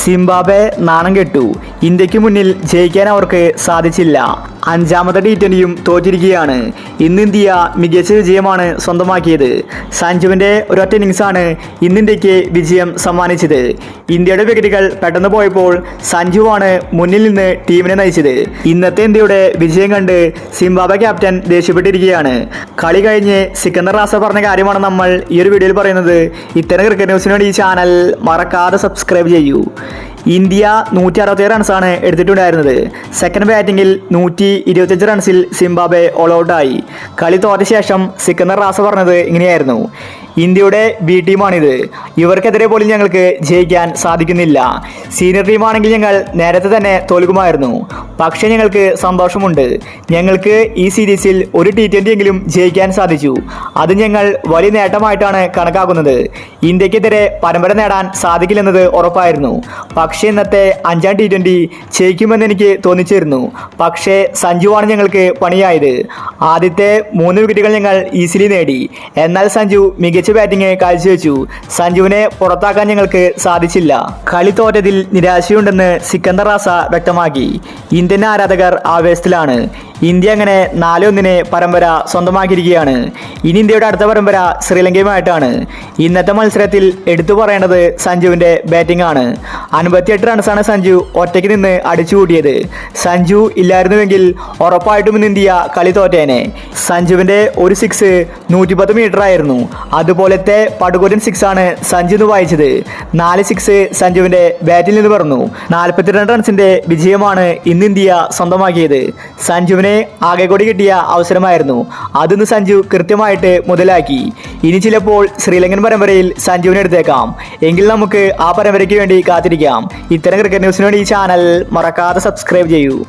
Zimbabwe നാണം കെട്ടു. ഇന്ത്യക്ക് മുന്നിൽ ജയിക്കാൻ അവർക്ക് സാധിച്ചില്ല. അഞ്ചാമത്തെ T20യും തോറ്റിരിക്കുകയാണ്. ഇന്ന് ഇന്ത്യ മികച്ച വിജയമാണ് സ്വന്തമാക്കിയത്. സഞ്ജുവിൻ്റെ ഒരൊറ്റ ഇന്നിങ്സാണ് ഇന്ന് ഇന്ത്യക്ക് വിജയം സമ്മാനിച്ചത്. ഇന്ത്യയുടെ വിക്കറ്റുകൾ പെട്ടെന്ന് പോയപ്പോൾ സഞ്ജുവാണ് മുന്നിൽ നിന്ന് ടീമിനെ നയിച്ചത്. ഇന്നത്തെ ഇന്ത്യയുടെ വിജയം കണ്ട് സിംബാബ്വെ ക്യാപ്റ്റൻ ദേഷ്യപ്പെട്ടിരിക്കുകയാണ്. കളി കഴിഞ്ഞ് സിക്കന്ദർ റാസ പറഞ്ഞ കാര്യമാണ് നമ്മൾ ഈ ഒരു വീഡിയോയിൽ പറയുന്നത്. ഇത്തരം ക്രിക്കറ്റ് ന്യൂസിന് വേണ്ടി ഈ ചാനൽ മറക്കാതെ സബ്സ്ക്രൈബ് ചെയ്യൂ. ഇന്ത്യ 167 റൺസാണ് എടുത്തിട്ടുണ്ടായിരുന്നത്. സെക്കൻഡ് ബാറ്റിംഗിൽ 125 റൺസിൽ സിംബാബ്വെ ഓൾ ഔട്ടായി. കളി തോറ്റ ശേഷം സിക്കന്ദർ റാസ പറഞ്ഞത് ഇങ്ങനെയായിരുന്നു: ഇന്ത്യയുടെ ബി ടീമാണിത്. ഇവർക്കെതിരെ പോലും ഞങ്ങൾക്ക് ജയിക്കാൻ സാധിക്കുന്നില്ല. സീനിയർ ടീമാണെങ്കിൽ ഞങ്ങൾ നേരത്തെ തന്നെ തോൽക്കുമായിരുന്നു. പക്ഷേ ഞങ്ങൾക്ക് സന്തോഷമുണ്ട്. ഞങ്ങൾക്ക് ഈ സീരീസിൽ ഒരു T20 എങ്കിലും ജയിക്കാൻ സാധിച്ചു. അത് ഞങ്ങൾ വലിയ നേട്ടമായിട്ടാണ് കണക്കാക്കുന്നത്. ഇന്ത്യക്കെതിരെ പരമ്പര നേടാൻ സാധിക്കില്ലെന്നത് ഉറപ്പായിരുന്നു. പക്ഷേ ഇന്നത്തെ 5ാം T20 ജയിക്കുമെന്ന് എനിക്ക് തോന്നിച്ചിരുന്നു. പക്ഷേ സഞ്ജുവാണ് ഞങ്ങൾക്ക് പണിയായത്. ആദ്യത്തെ 3 വിക്കറ്റുകൾ ഞങ്ങൾ ഈസിലി നേടി. എന്നാൽ സഞ്ജു മികച്ച ബാറ്റിംഗ് കാഴ്ചവെച്ചു. സഞ്ജുവിനെ പുറത്താക്കാൻ ഞങ്ങൾക്ക് സാധിച്ചില്ല. കളി തോറ്റതിൽ നിരാശയുണ്ടെന്ന് സിക്കന്ദർ റാസ വ്യക്തമാക്കി. ഇന്ത്യൻ ആരാധകർ ആവേശത്തിലാണ്. ഇന്ത്യ അങ്ങനെ 4-1 പരമ്പര സ്വന്തമാക്കിയിരിക്കുകയാണ്. ഇനി ഇന്ത്യയുടെ അടുത്ത പരമ്പര ശ്രീലങ്കയുമായിട്ടാണ്. ഇന്നത്തെ മത്സരത്തിൽ എടുത്തു പറയേണ്ടത് സഞ്ജുവിൻ്റെ ബാറ്റിംഗ് ആണ്. 58 റൺസാണ് സഞ്ജു ഒറ്റയ്ക്ക് നിന്ന് അടിച്ചുകൂട്ടിയത്. സഞ്ജു ഇല്ലായിരുന്നുവെങ്കിൽ ഉറപ്പായിട്ടും ഇന്ന് ഇന്ത്യ കളി തോറ്റേനെ. സഞ്ജുവിൻ്റെ ഒരു 6 110 മീറ്റർ ആയിരുന്നു. അതുപോലത്തെ പടുകൂറ്റൻ 6 ആണ് സഞ്ജു ഇന്ന് വായിച്ചത്. 4 6 സഞ്ജുവിൻ്റെ ബാറ്റിൽ നിന്ന് പറഞ്ഞു. 42 റൺസിൻ്റെ വിജയമാണ് ഇന്ന് ഇന്ത്യ സ്വന്തമാക്കിയത്. സഞ്ജുവിന് ആകെ കൂടി കിട്ടിയ അവസരമായിരുന്നു. അതിന്ന് സഞ്ജു കൃത്യമായിട്ട് മുതലാക്കി. ഇനി ചിലപ്പോൾ ശ്രീലങ്കൻ പരമ്പരയിൽ സഞ്ജുവിനെ എടുത്തേക്കാം. എങ്കിൽ നമുക്ക് ആ പരമ്പരയ്ക്ക് വേണ്ടി കാത്തിരിക്കാം. ഇത്തരം ക്രിക്കറ്റ് ന്യൂസിന് വേണ്ടി ഈ ചാനൽ മറക്കാതെ സബ്സ്ക്രൈബ് ചെയ്യൂ.